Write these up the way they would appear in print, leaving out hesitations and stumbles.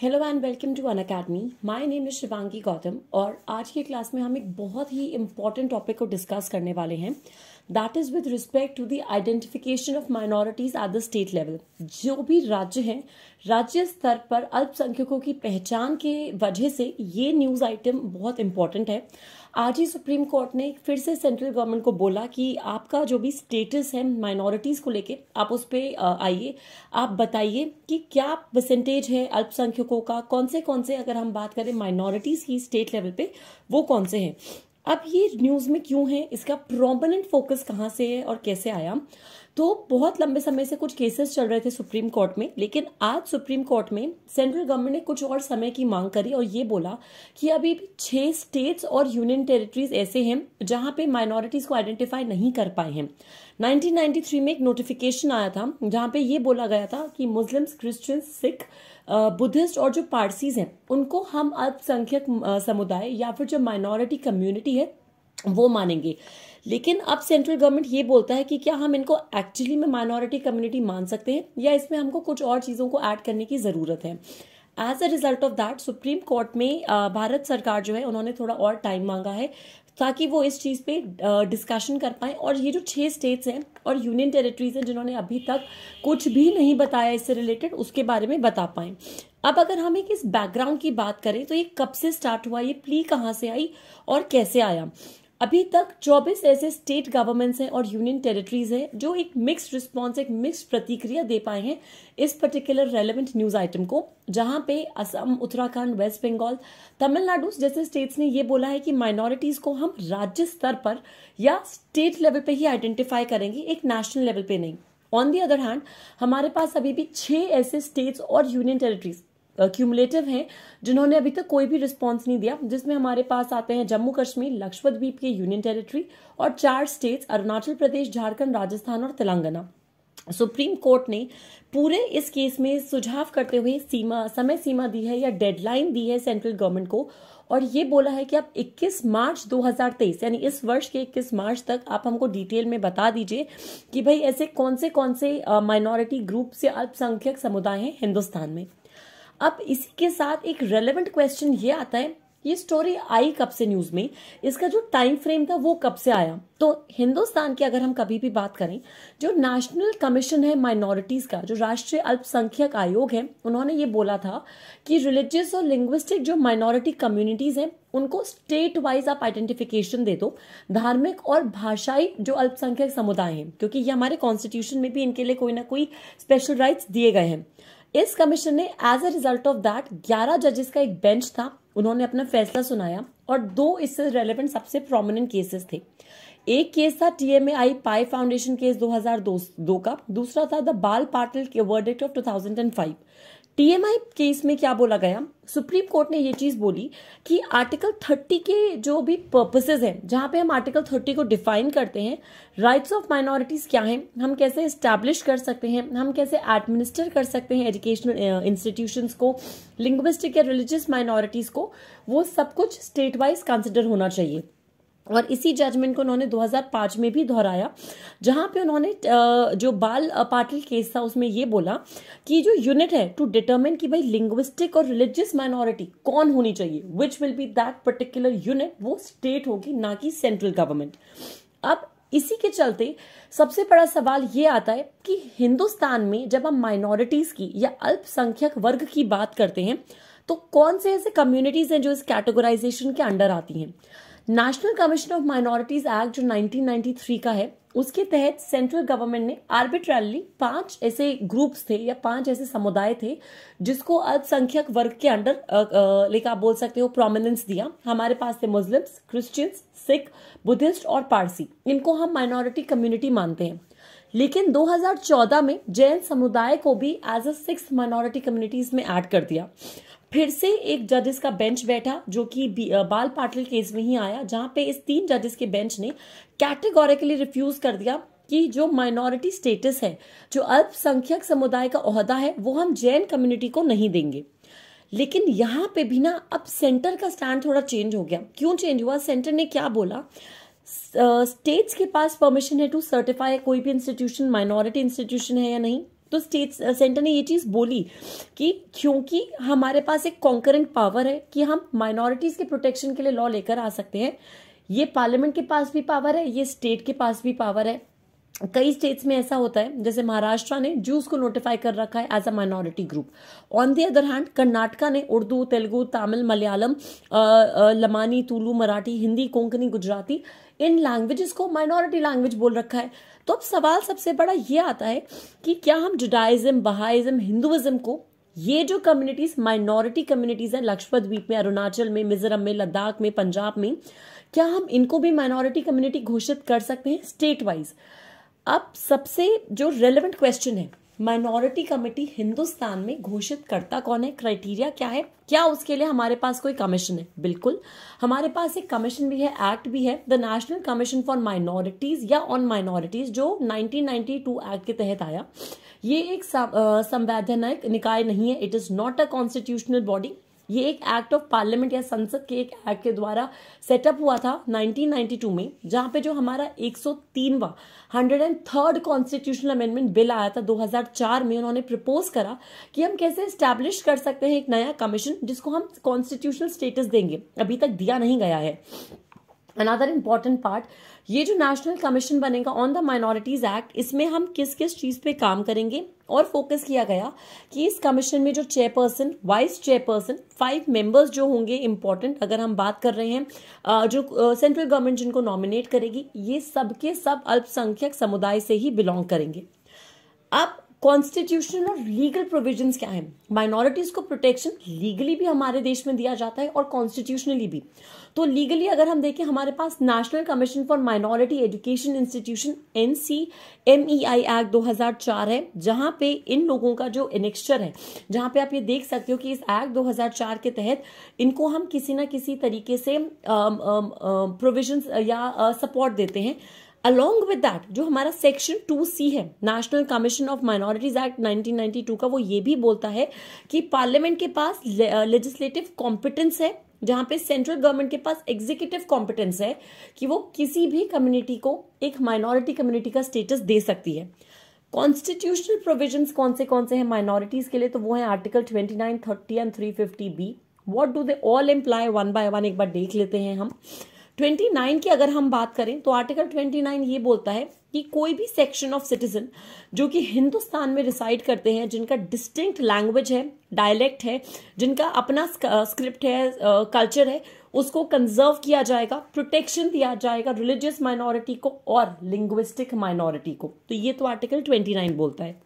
Hello and welcome to Unacademy. My name is Shivangi Gautam और आज की क्लास में हम एक बहुत ही इम्पॉर्टेंट टॉपिक को डिस्कस करने वाले हैं। That is with respect to the identification of minorities at the state level. जो भी राज्य हैं, राज्य स्तर पर अल्पसंख्यकों की पहचान के वजह से ये न्यूज आइटम बहुत इंपॉर्टेंट है। आज ही सुप्रीम कोर्ट ने फिर से सेंट्रल गवर्नमेंट को बोला कि आपका जो भी स्टेटस है माइनॉरिटीज को लेके, आप उस पर आइए, आप बताइए कि क्या परसेंटेज है अल्पसंख्यकों का, कौन से अगर हम बात करें माइनॉरिटीज की स्टेट लेवल पे वो कौन से हैं। अब ये न्यूज में क्यों है, इसका प्रोमिनेंट फोकस कहाँ से है और कैसे आया। तो बहुत लंबे समय से कुछ केसेस चल रहे थे सुप्रीम कोर्ट में, लेकिन आज सुप्रीम कोर्ट में सेंट्रल गवर्नमेंट ने कुछ और समय की मांग करी और ये बोला कि अभी भी 6 स्टेट्स और यूनियन टेरिटरीज ऐसे हैं जहां पे माइनॉरिटीज को आइडेंटिफाई नहीं कर पाए हैं। 1993 में एक नोटिफिकेशन आया था जहां पे ये बोला गया था कि मुस्लिम्स, क्रिश्चियंस, सिख, बुद्धिस्ट और जो पारसीज हैं उनको हम अल्पसंख्यक समुदाय या फिर जो माइनॉरिटी कम्युनिटी है वो मानेंगे। लेकिन अब सेंट्रल गवर्नमेंट ये बोलता है कि क्या हम इनको एक्चुअली में माइनॉरिटी कम्युनिटी मान सकते हैं या इसमें हमको कुछ और चीजों को ऐड करने की जरूरत है। As a result of that supreme court में भारत सरकार जो है उन्होंने थोड़ा और टाइम मांगा है ताकि वो इस चीज पे डिस्कशन कर पाए। और ये जो 6 स्टेट्स हैं और यूनियन टेरिटरीज हैं जिन्होंने अभी तक कुछ भी नहीं बताया इससे रिलेटेड, उसके बारे में बता पाए। अब अगर हम एक इस बैकग्राउंड की बात करें तो ये कब से स्टार्ट हुआ, ये प्ली कहाँ से आई और कैसे आया। अभी तक 24 ऐसे स्टेट गवर्नमेंट्स हैं और यूनियन टेरिटरीज हैं जो एक मिक्स्ड रिस्पॉन्स, एक मिक्स्ड प्रतिक्रिया दे पाए हैं इस पर्टिकुलर रेलेवेंट न्यूज आइटम को, जहां पे असम, उत्तराखंड, वेस्ट बंगाल, तमिलनाडु जैसे स्टेट्स ने ये बोला है कि माइनॉरिटीज को हम राज्य स्तर पर या स्टेट लेवल पे ही आइडेंटिफाई करेंगे, एक नेशनल लेवल पे नहीं। ऑन दी अदर हैंड हमारे पास अभी भी 6 ऐसे स्टेट्स और यूनियन टेरिटरीज क्यूमुलेटिव हैं जिन्होंने अभी तक कोई भी रिस्पांस नहीं दिया, जिसमें हमारे पास आते हैं जम्मू कश्मीर, लक्षद्वीप के यूनियन टेरिटरी और 4 स्टेट्स अरुणाचल प्रदेश, झारखंड, राजस्थान और तेलंगाना। सुप्रीम कोर्ट ने पूरे इस केस में सुझाव करते हुए समय सीमा दी है या डेडलाइन दी है सेंट्रल गवर्नमेंट को और ये बोला है कि आप 21 मार्च 2023 यानी इस वर्ष के 21 मार्च तक आप हमको डिटेल में बता दीजिए कि भाई ऐसे कौन से माइनॉरिटी ग्रुप से अल्पसंख्यक समुदाय हैं हिंदुस्तान में। अब इसी के साथ एक रेलेवेंट क्वेश्चन ये आता है, ये स्टोरी आई कब से न्यूज में, इसका जो टाइम फ्रेम था वो कब से आया। तो हिंदुस्तान की अगर हम कभी भी बात करें, जो नेशनल कमीशन है माइनॉरिटीज का, जो राष्ट्रीय अल्पसंख्यक आयोग है, उन्होंने ये बोला था कि रिलीजियस और लिंग्विस्टिक जो माइनॉरिटी कम्युनिटीज हैं उनको स्टेट वाइज आप आइडेंटिफिकेशन दे दो। धार्मिक और भाषाई जो अल्पसंख्यक समुदाय हैं, क्योंकि ये हमारे कॉन्स्टिट्यूशन में भी इनके लिए कोई ना कोई स्पेशल राइट्स दिए गए हैं। इस कमीशन ने as a result of that 11 जजेस का एक बेंच था, उन्होंने अपना फैसला सुनाया और 2 इससे रेलेवेंट सबसे प्रोमिनेंट केसेस थे। एक केस था TMAI पाई फाउंडेशन केस 2002 का, दूसरा था द बाल पाटिल के वर्डिक्ट ऑफ 2005। TMAI केस में क्या बोला गया, सुप्रीम कोर्ट ने ये चीज बोली कि आर्टिकल 30 के जो भी पर्पसेस हैं, जहां पे हम आर्टिकल 30 को डिफाइन करते हैं, राइट्स ऑफ माइनॉरिटीज क्या हैं, हम कैसे एस्टैब्लिश कर सकते हैं, हम कैसे एडमिनिस्टर कर सकते हैं एजुकेशनल इंस्टीट्यूशंस को, लिंग्विस्टिक या रिलीजियस माइनॉरिटीज को, वो सब कुछ स्टेट वाइज कंसिडर होना चाहिए। और इसी जजमेंट को उन्होंने 2005 में भी दोहराया, जहां पे उन्होंने जो बाल पाटिल केस था उसमें ये बोला कि जो यूनिट है टू डिटरमिन कि भाई लिंग्विस्टिक और रिलीजियस माइनॉरिटी कौन होनी चाहिए, which will be that particular unit, वो स्टेट होगी ना कि सेंट्रल गवर्नमेंट। अब इसी के चलते सबसे बड़ा सवाल ये आता है कि हिंदुस्तान में जब हम माइनॉरिटीज की या अल्पसंख्यक वर्ग की बात करते हैं तो कौन से ऐसे कम्युनिटीज हैं जो इस कैटेगराइजेशन के अंडर आती हैं। National commission of minorities act जो 1993 का है, उसके तहत सेंट्रल गवर्नमेंट ने आर्बिट्ररली 5 ऐसे ग्रुप्स थे या 5 ऐसे समुदाय थे जिसको अल्पसंख्यक वर्ग के अंडर लेकर आप बोल सकते हो प्रोमिनेंस दिया। हमारे पास थे मुस्लिम्स, क्रिश्चियंस, सिख, बुद्धिस्ट और पारसी, इनको हम माइनॉरिटी कम्युनिटी मानते हैं। लेकिन 2014 में जैन समुदाय को भी as a 6th minority communities में ऐड कर दिया। फिर से एक जजेस का बेंच बैठा जो कि बाल पाटिल केस में ही आया, जहां पे इस 3 जजेस के बेंच ने कैटेगोरिकली रिफ्यूज कर दिया कि जो माइनॉरिटी स्टेटस है, जो अल्पसंख्यक समुदाय का ओहदा है, वो हम जैन कम्युनिटी को नहीं देंगे। लेकिन यहाँ पे भी ना अब सेंटर का स्टैंड थोड़ा चेंज हो गया। क्यों चेंज हुआ, सेंटर ने क्या बोला, स्टेट्स के पास परमिशन है टू सर्टिफाई कोई भी इंस्टीट्यूशन माइनॉरिटी इंस्टीट्यूशन है या नहीं, तो स्टेट सेंटर ने ये चीज बोली कि क्योंकि हमारे पास एक कॉन्करेंट पावर है कि हम माइनॉरिटीज के प्रोटेक्शन के लिए लॉ लेकर आ सकते हैं, ये पार्लियामेंट के पास भी पावर है, ये स्टेट के पास भी पावर है। कई स्टेट्स में ऐसा होता है, जैसे महाराष्ट्र ने जूस को नोटिफाई कर रखा है as a minority group. On the other hand Karnataka ने उर्दू, तेलुगु, तमिल, मलयालम, लमानी, तुलु, मराठी, हिंदी, कोंकणी, गुजराती इन लैंग्वेजेस को माइनॉरिटी लैंग्वेज बोल रखा है। तो अब सवाल सबसे बड़ा ये आता है कि क्या हम जुडाइज्म, बहाइज्म, हिंदुइज्म को, ये जो कम्युनिटीज माइनॉरिटी कम्युनिटीज हैं लक्षद्वीप द्वीप में, अरुणाचल में, मिजोरम में, लद्दाख में, पंजाब में, क्या हम इनको भी माइनॉरिटी कम्युनिटी घोषित कर सकते हैं स्टेट वाइज? अब सबसे जो रेलेवेंट क्वेश्चन है, माइनॉरिटी कमेटी हिंदुस्तान में घोषित करता कौन है, क्राइटेरिया क्या है, क्या उसके लिए हमारे पास कोई कमीशन है? बिल्कुल, हमारे पास एक कमीशन भी है, एक्ट भी है, the national commission for minorities या ऑन माइनॉरिटीज, जो 1992 एक्ट के तहत आया। ये एक संवैधानिक निकाय नहीं है, it is not a constitutional body. ये एक एक्ट ऑफ पार्लियामेंट या संसद के एक एक्ट के द्वारा सेटअप हुआ था 1992 में, जहां पे जो हमारा 103वां 103rd कॉन्स्टिट्यूशनल अमेंडमेंट बिल आया था 2004 में, उन्होंने प्रपोज करा कि हम कैसे स्टैब्लिश कर सकते हैं एक नया कमीशन जिसको हम कॉन्स्टिट्यूशनल स्टेटस देंगे। अभी तक दिया नहीं गया है। अनदर इंपॉर्टेंट पार्ट, ये जो नेशनल कमीशन बनेगा ऑन द माइनॉरिटीज एक्ट, इसमें हम किस किस चीज पे काम करेंगे, और फोकस किया गया कि इस कमीशन में जो चेयरपर्सन, वाइस चेयरपर्सन, 5 मेंबर्स जो होंगे इंपॉर्टेंट, अगर हम बात कर रहे हैं जो सेंट्रल गवर्नमेंट जिनको नॉमिनेट करेगी, ये सबके सब अल्पसंख्यक समुदाय से ही बिलोंग करेंगे। अब कॉन्स्टिट्यूशनल और लीगल प्रोविजंस क्या है? माइनॉरिटीज को प्रोटेक्शन लीगली भी हमारे देश में दिया जाता है और कॉन्स्टिट्यूशनली भी। तो लीगली अगर हम देखें, हमारे पास national commission for minority education institution NCMEI act 2004 है, जहां पे इन लोगों का जो एनेक्स्चर है, जहां पे आप ये देख सकते हो कि इस एक्ट 2004 के तहत इनको हम किसी ना किसी तरीके से प्रोविजंस या सपोर्ट देते हैं। अलॉन्ग विद दैट, जो हमारा सेक्शन 2C है national commission of minorities act 1992 का, वो ये भी बोलता है कि पार्लियामेंट के पास लेजिस्लेटिव कॉम्पिटेंस है, जहां पे सेंट्रल गवर्नमेंट के पास एग्जीक्यूटिव कॉम्पिटेंस है कि वो किसी भी कम्युनिटी को एक माइनॉरिटी कम्युनिटी का स्टेटस दे सकती है। कॉन्स्टिट्यूशनल प्रोविजंस कौन से हैं माइनॉरिटीज के लिए? तो वो है article 29, 30 and 350B। What do they all imply? One by one एक बार देख लेते हैं हम। 29 की अगर हम बात करें तो आर्टिकल 29 ये बोलता है कि कोई भी सेक्शन ऑफ सिटीजन जो कि हिंदुस्तान में रिसाइड करते हैं, जिनका डिस्टिंक्ट लैंग्वेज है, डायलेक्ट है, जिनका अपना स्क्रिप्ट है, कल्चर है, उसको कंजर्व किया जाएगा, प्रोटेक्शन दिया जाएगा रिलीजियस माइनॉरिटी को और लिंग्विस्टिक माइनॉरिटी को। तो ये तो आर्टिकल 29 बोलता है।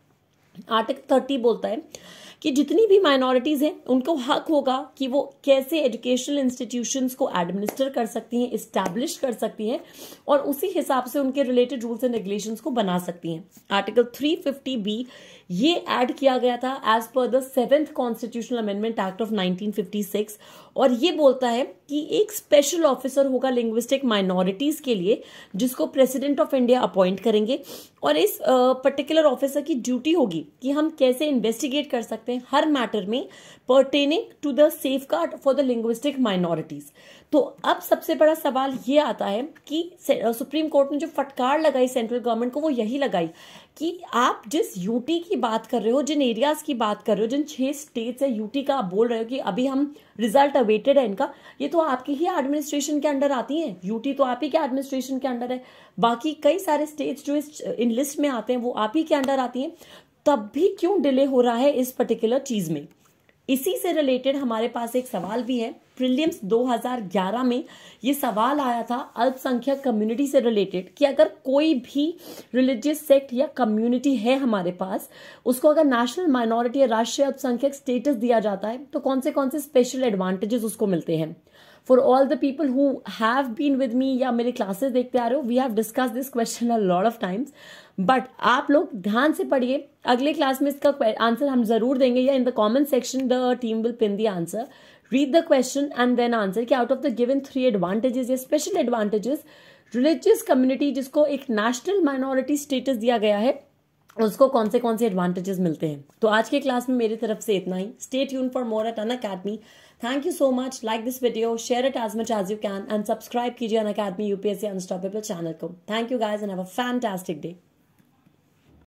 आर्टिकल 30 बोलता है कि जितनी भी माइनॉरिटीज हैं उनको हक होगा कि वो कैसे एजुकेशनल इंस्टीट्यूशंस को एडमिनिस्टर कर सकती हैं, इस्टेब्लिश कर सकती हैं, और उसी हिसाब से उनके रिलेटेड रूल्स एंड रेगुलेशंस को बना सकती हैं। आर्टिकल 350B ये ऐड किया गया था as per the 7th constitutional amendment act of 1956, और ये बोलता है कि एक स्पेशल ऑफिसर होगा लिंग्विस्टिक माइनॉरिटीज के लिए, जिसको प्रेसिडेंट ऑफ इंडिया अपॉइंट करेंगे, और इस पर्टिकुलर ऑफिसर की ड्यूटी होगी कि हम कैसे इन्वेस्टिगेट कर सकते हैं हर मैटर में pertaining to the safeguard for the linguistic minorities. तो अब सबसे बड़ा सवाल ये आता है कि सुप्रीम कोर्ट ने जो फटकार लगाई सेंट्रल गवर्नमेंट को, वो यही लगाई कि आप जिस यूटी की बात कर रहे हो, जिन एरियाज की बात कर रहे हो, जिन 6 स्टेट्स है यूटी का, आप बोल रहे हो कि अभी हम रिजल्ट अवेटेड है इनका, ये तो आपकी ही एडमिनिस्ट्रेशन के अंडर आती हैं, यूटी तो आप ही के एडमिनिस्ट्रेशन के अंडर है, बाकी कई सारे स्टेट्स जो इन लिस्ट में आते हैं वो आप ही के अंडर आती हैं, तब भी क्यों डिले हो रहा है इस पर्टिकुलर चीज में? इसी से रिलेटेड हमारे पास एक सवाल भी है। प्रीलिम्स 2011 में ये सवाल आया था अल्पसंख्यक कम्युनिटी से रिलेटेड कि अगर कोई भी रिलीजियस सेक्ट या कम्युनिटी है हमारे पास, उसको अगर नेशनल माइनॉरिटी या राष्ट्रीय अल्पसंख्यक स्टेटस दिया जाता है तो कौन से स्पेशल एडवांटेजेस उसको मिलते हैं। For all the people who have been with me या मेरे क्लासेस देखते आ रहे हो, we have discuss this question a lot of times, but आप लोग ध्यान से पढ़िए, अगले क्लास में इसका आंसर हम जरूर देंगे, या in the comment section the team will pin the answer. Read the question and then answer कि out of the given 3 advantages या स्पेशल एडवांटेजेस, रिलीजियस कम्युनिटी जिसको एक नेशनल माइनॉरिटी स्टेटस दिया गया है, उसको कौन से एडवांटेजेस मिलते हैं। तो आज के क्लास में मेरी तरफ से इतना ही। Stay tune for more at Unacademy. Thank you so much. Like this video, share it as much as you can, and subscribe कीजिए अनअकैडमी UPSC अनस्टॉपेबल चैनल को। Thank you guys and have a fantastic day.